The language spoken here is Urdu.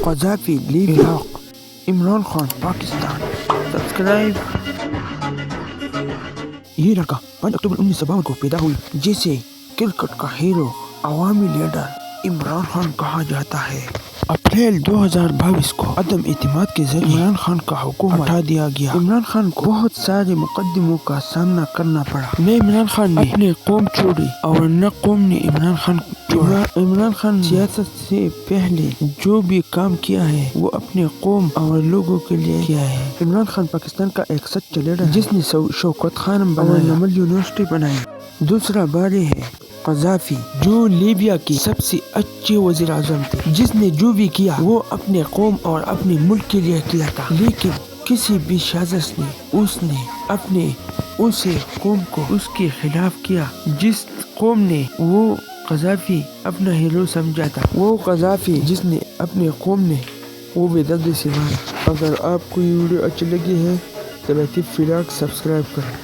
Gaddafi Libya, Imran Khan Pakistan. Subscribe. یہ لڑکا 5 اکتوبر 1952 کو پیدا ہوئی، جسے کرکٹ کا ہیرو عوامی لیڈر عمران خان کہا جاتا ہے۔ اپریل 2022 کو عدم اعتماد کے ذریعے عمران خان کا حکومت ہٹا دیا گیا۔ عمران خان کو بہت سارے مقدموں کا سامنا کرنا پڑا۔ نہ عمران خان نے اپنی قوم چھوڑی اور نہ قوم نے عمران خان چھوڑا۔ عمران خان سیاست سے پہلے جو بھی کام کیا ہے وہ اپنے قوم اور لوگوں کے لیے کیا ہے۔ عمران خان پاکستان کا ایک سچا لیڈر جس نے شوکت خانم بنایا، نمل یونیورسٹی بنائی۔ دوسرا بارے ہے قذافی، جو لیبیا کی سب سے اچھے وزیر اعظم تھے، جس نے جو بھی کیا وہ اپنے قوم اور اپنے ملک کے لیے کیا تھا، لیکن کسی بھی سازش نے اسے قوم کو اس کے خلاف کیا۔ جس قوم نے وہ قذافی اپنا ہیرو سمجھا تھا، وہ قذافی جس نے اپنے قوم نے وہ بے دردی سے مارا۔ اگر آپ کو یہ ویڈیو اچھی لگی ہے تو لطیف فلاک سبسکرائب کریں۔